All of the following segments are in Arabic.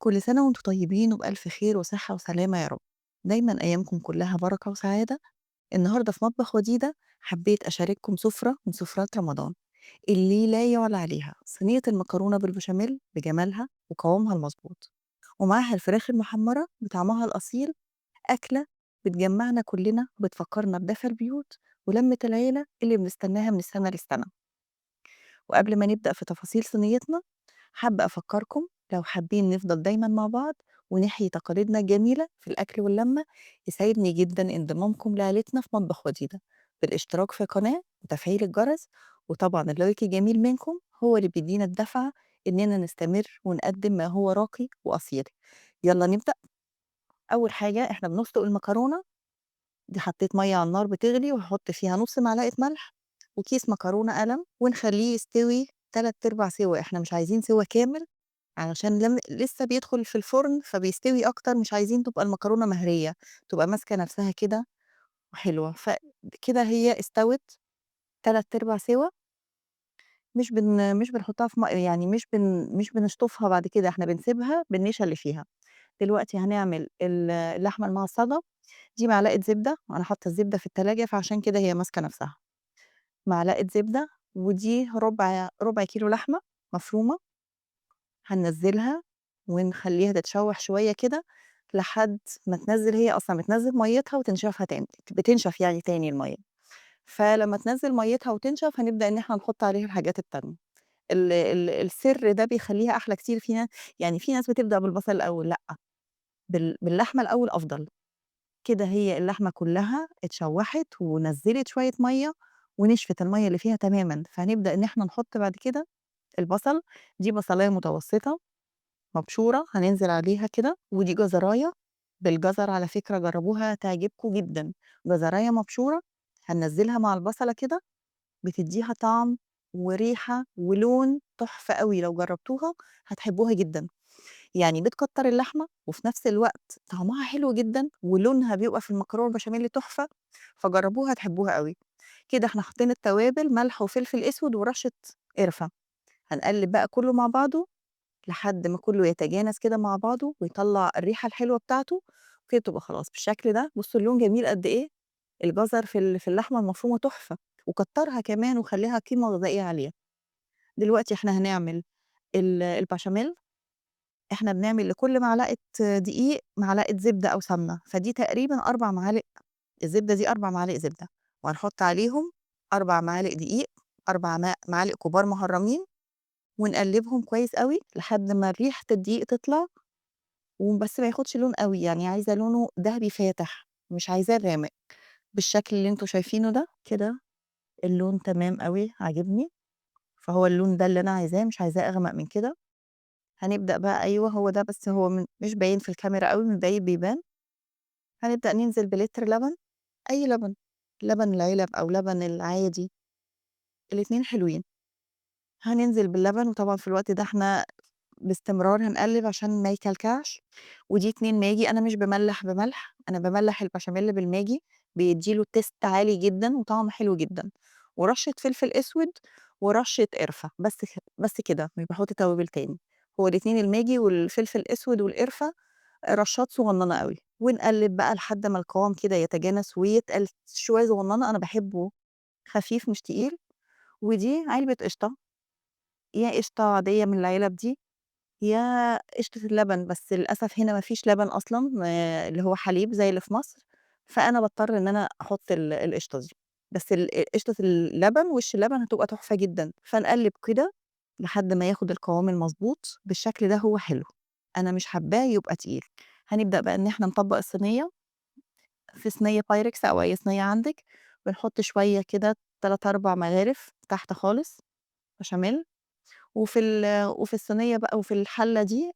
كل سنة وانتم طيبين وبألف خير وصحة وسلامة يا رب. دايما أيامكم كلها بركة وسعادة. النهاردة في مطبخ وديدة حبيت أشارككم سفرة من سفرات رمضان اللي لا يعلى عليها، صينية المكرونة بالبشاميل بجمالها وقوامها المظبوط، ومعاها الفراخ المحمرة بطعمها الأصيل. أكلة بتجمعنا كلنا وبتفكرنا بدفى البيوت ولمة العيلة اللي بنستناها من السنة للسنة. وقبل ما نبدأ في تفاصيل صينيتنا، حابة أفكركم لو حابين نفضل دايما مع بعض ونحيي تقاليدنا الجميلة في الأكل واللمة، يسعدني جدا انضمامكم لعيلتنا في مطبخ وديدة بالاشتراك في القناة وتفعيل الجرس. وطبعا اللايك الجميل منكم هو اللي بيدينا الدفعة إننا نستمر ونقدم ما هو راقي وأصيل. يلا نبدأ. أول حاجة إحنا بنسلق المكرونة. دي حطيت مَيّة على النار بتغلي وهاحط فيها نُص معلقة ملح وكيس مكرونة قلم ونخلّيه يستوي 3/4 سِوَى، إحنا مش عايزين سِوَى كامل علشان لسه بيدخل في الفرن فبيستوي أكتر، مش عايزين تبقى المكرونة مهرية، تبقى ماسكة نفسها كده وحلوة. كده هي استوت 3/4 سِوَى. مش بنحطها في يعني مش بنشطفها بعد كده، إحنا بنسيبها بالنشا اللي فيها. دلوقتي هنعمل اللحمة المعصجة. دي معلقة زبدة، أنا حاطة الزبدة في التلاجة فعشان كده هي ماسكة نفسها. معلقة زبدة، ودي ربع كيلو لحمة مفرومة. هننزّلها ونخلّيها تتشوّح شوية كده لحد ما تنزّل، هي أصلًا بتنزّل مَيّتها وتنشفها تاني، بتنشف يعني تاني المَيّة. فلمّا تنزّل مَيّتها وتنشف هنبدأ إن إحنا نحُط عليها الحاجات التانية. السر ده بيخلّيها أحلى كتير. يعني في ناس بتبدأ بالبصل الأول، لأ، باللحمة الأول أفضل. كده هي اللحمة كلّها اتشوّحت ونزّلت شوية مَيّة ونشفت المَيّة اللي فيها تمامًا، فهنبدأ إن إحنا نحُط بعد كده البصل. دي بصلاية متوسطة مبشورة هننزل عليها كده، ودي جزراية بالجزر على فكرة جرّبوها هتعجبكم جدًا. جزراية مبشورة هننزّلها مع البصلة كده، بتدّيها طعم وريحة ولون تحفة أوي، لو جرّبتوها هتحبوها جدًا. يعني بتكتّر اللحمة وفي نفس الوقت طعمها حلو جدًا ولونها بيبقى في المكرونة البشاميل تحفة، فجرّبوها هتحبوها أوي. كده إحنا حطينا التوابل ملح وفلفل أسود ورشة قرفة. هنقلّب بقى كلّه مع بعضه لحد ما كلّه يتجانس كده مع بعضه ويطلّع الريحة الحلوة بتاعته، وكده تبقى خلاص بالشكل ده. بُصّوا اللون جميل قد إيه، الجزر في اللحمة المفرومة تحفة، وكتّرها كمان وخلّيها قيمة غذائية عالية. دلوقتي إحنا هنعمل البشاميل. إحنا بنعمل لكل معلقة دقيق معلقة زبدة أو سمنة، فدي تقريبًا 4 معالق. الزبدة دي 4 معالق زبدة، وهنحط عليهم 4 معالق دقيق، 4 معالق كبار مهرّمين، ونقلّبهم كويس أوي لحد ما ريحة الدقيق تطلع، وبس ما ياخدش لون أوي، يعني عايزة لونه دهبي فاتح، مش عايزاه غامق. بالشكل اللي أنتم شايفينه ده، كده اللون تمام أوي عاجبني، فهو اللون ده اللي أنا عايزاه، مش عايزاه أغمق من كده. هنبدأ بقى، أيوه هو ده، بس هو مش باين في الكاميرا أوي، من بعيد بيبان. هنبدأ ننزل بلتر لبن، أي لبن، لبن العلب أو لبن العادي، الاتنين حلوين. هننزل باللبن، وطبعًا في الوقت ده إحنا باستمرار هنقلِّب عشان ما يكلكعش. ودي 2 ماجي، أنا مش باملّح بملح، أنا باملّح البشاميل بالماجي، بيدّي له taste عالي جدًا وطعم حلو جدًا، ورشة فلفل أسود ورشة قرفة، بس كده، مش باحط توابل تاني. هو الاتنين الماجي والفلفل الأسود والقرفة رشّات صغنّنة أوي، ونقلِّب بقى لحد ما القوام كده يتجانس ويتقل شوية صغنّنة، أنا باحبه خفيف مش تقيل. ودي علبة قشطة، يا قشطة عادية من العلب دي، يا قشطة اللبن، بس للأسف هنا ما فيش لبن أصلًا اللي هو حليب زي اللي في مصر، فأنا باضطر إن أنا أحط القشطة دي. بس قشطة اللبن وش اللبن هتبقى تحفة جدًا. فنقلِّب كده لحد ما ياخد القوام المضبوط، بالشكل ده هو حلو، أنا مش حاباه يبقى تقيل. هنبدأ بقى إن إحنا نطبّق الصينية. في صينية بايركس أو أي صينية عندِك، بنحط شوية كده 3، 4 مغارف تحت خالص بشاميل. وفي الصينية بقى وفي الحلة دي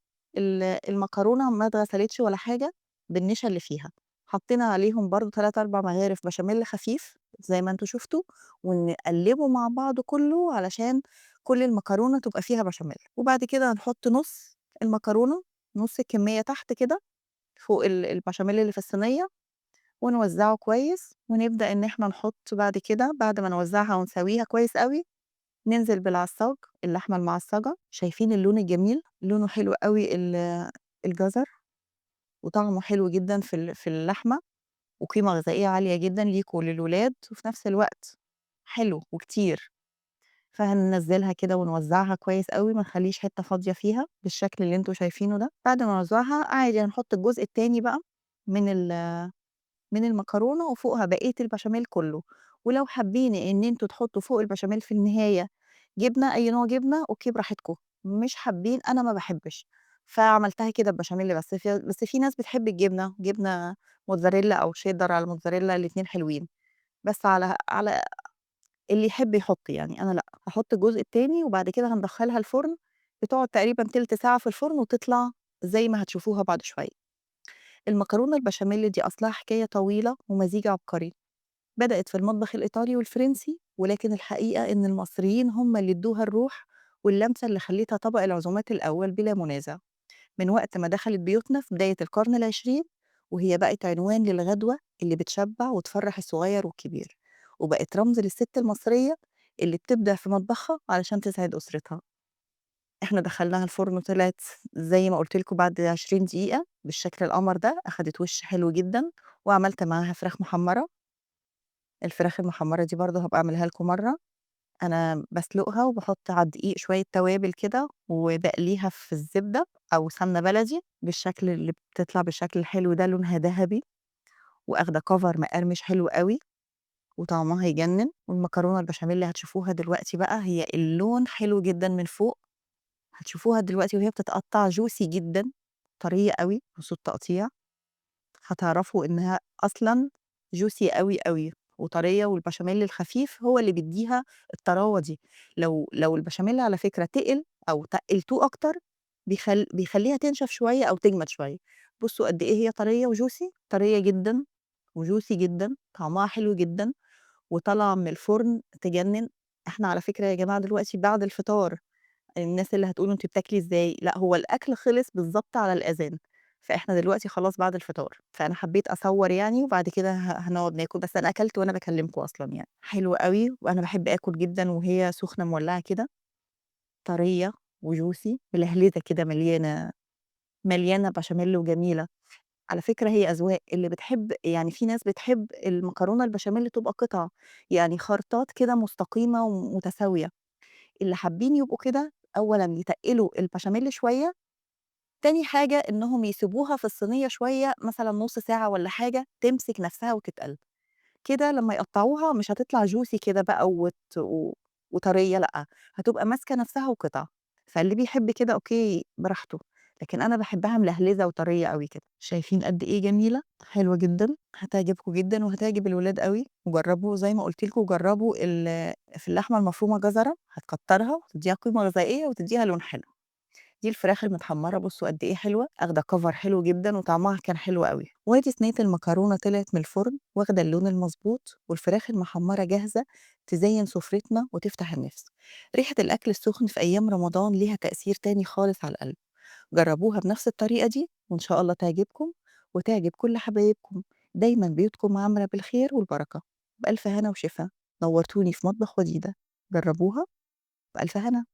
المكرونة ما اتغسلتش ولا حاجة بالنشا اللي فيها، حطينا عليهم برضه 3، 4 مغارف بشاميل خفيف زي ما أنتم شُفتوا، ونقلّبه مع بعضه كلّه علشان كل المكرونة تبقى فيها بشاميل. وبعد كده هنحط نُص المكرونة، نُص الكمية تحت كده فوق البشاميل اللي في الصينية، ونوزّعه كويس. ونبدأ إن إحنا نحط بعد كده، بعد ما نوزّعها ونسويها كويس أوي، ننزل بالعصاج، اللحمة المعصجة. شايفين اللون الجميل؟ لونه حلو أوي الجزر، وطعمه حلو جدًا في اللحمة، وقيمة غذائية عالية جدًا ليكم وللولاد، وفي نفس الوقت حلو وكتير. فهننزّلها كده ونوزّعها كويس أوي، ما نخلّيش حتّة فاضية فيها بالشكل اللي أنتم شايفينه ده. بعد ما نوزّعها عادي هنحط الجزء التاني بقى من من المكرونة وفوقها بقية البشاميل كلّه. ولو حابين إن أنتم تحطّوا فوق البشاميل في النهاية جبنة، أي نوع جبنة، أوكي براحتكم. مش حابين، أنا ما باحبش، فعملتها كده ببشاميل بس. بس في ناس بتحب الجبنة، جبنة موتزاريلا أو cheddar على موتزاريلا الاتنين حلوين. بس على اللي يحب يحط يعني، أنا لأ، هاحط الجزء التاني وبعد كده هندخّلها الفرن، بتقعد تقريبًا تِلت ساعة في الفرن وتطلع زي ما هتشوفوها بعد شوية. المكرونة البشاميل دي أصلها حكاية طويلة ومزيج عبقري، بدأت في المطبخ الإيطالي والفرنسي، ولكن الحقيقة إن المصريين هم اللي ادّوها الروح واللمسة اللي خلّتها طبق العزومات الأول بلا منازع. من وقت ما دخلت بيوتنا في بداية القرن العشرين وهي بقت عنوان للغدوة اللي بتشبع وتفرح الصغير والكبير، وبقت رمز للست المصرية اللي بتبدع في مطبخها علشان تسعد أسرتها. احنا دخلناها الفرن وطلعت زي ما قلت لكم بعد 20 دقيقة بالشكل القمر ده، أخدت وش حلو جدا. وعملت معاها فراخ محمرة. الفراخ المحمرة دي برضه هبقى أعملها لكم مرة. أنا بسلقها وبحط على الدقيق شوية توابل كده وبقليها في الزبدة أو سمنة بلدي بالشكل اللي بتطلع بالشكل الحلو ده، لونها ذهبي وأخدة cover مقرمش حلو أوي وطعمها يجنن. والمكرونة البشاميل اللي هتشوفوها دلوقتي بقى هي اللون حلو جدًا من فوق، هتشوفوها دلوقتي وهي بتتقطّع juicy جدًا، طرية أوي بصوت تقطيع. هتعرفوا إنها أصلًا juicy أوي، أوي وطرية، والبشاميل الخفيف هو اللي بيدّيها الطراوة دي. لو البشاميل على فكرة تقِل أو تقِّلتوه أكتر بيخلّيها تنشف شوية أو تجمد شوية. بُصّوا قد إيه هي طرية وjuicy، طرية جدًا وjuicy جدًا، طعمها حلو جدًا وطالعة من الفرن تجنن. إحنا على فكرة يا جماعة دلوقتي بعد الفطار، الناس اللي هتقولوا أنتِ بتاكلي إزاي؟ لأ، هو الأكل خلص بالضبط على الأذان، فإحنا دلوقتي خلاص بعد الفطار. فأنا حبيت أصوّر يعني وبعد كده هنقعد ناكل، بس أنا أكلت وأنا باكلمكم أصلًا يعني. حلو أوي، وأنا باحب آكل جدًا وهي سخنة مولعة كده، طرية وjuicy ملهلزة كده، مليانة بشاميل وجميلة. على فكرة هي أذواق، اللي بتحب يعني في ناس بتحب المكرونة البشاميل تبقى قطع، يعني خرطات كده مستقيمة ومتساوية. اللي حابين يبقوا كده، أولًا يتقّلوا البشاميل شوية، تاني حاجة إنهم يسيبوها في الصينية شوية مثلًا نُص ساعة والّا حاجة تمسك نفسها وتتقل. كده لمّا يقطّعوها مش هتطلع juicy كده بقى وطرية لأ، هتبقى ماسكة نفسها وقطع. فاللي بيحب كده أوكي براحته، لكن أنا باحبها ملهلزة وطرية أوي كده. شايفين قد إيه جميلة؟ حلوة جدًا، هتعجبكم جدًا وهتعجب الولاد أوي. وجرّبوا زي ما قُلت لكم، جرّبوا في اللحمة المفرومة جزرة، هتكتّرها وتدّيها قيمة غذائية وتدّيها لون حلو. دي الفراخ المتحمّرة بُصّوا قد إيه حلوة، آخدة cover حلو جدًا وطعمها كان حلو أوي. وأدي صينية المكرونة طلعت من الفرن واخدة اللون المضبوط، والفراخ المحمّرة جاهزة تزيّن سفرتنا وتفتح النِفس. ريحة الأكل السخن في أيام رمضان ليها تأثير تاني خالص على القلب. جرّبوها بنفس الطريقة دي وإن شاء الله تعجبكم وتعجب كل حبايبكم. دايمًا بيوتكم عامرة بالخير والبركة. بألف هنا وشفا. نورتوني في مطبخ وديدة. جرّبوها بألف هنا.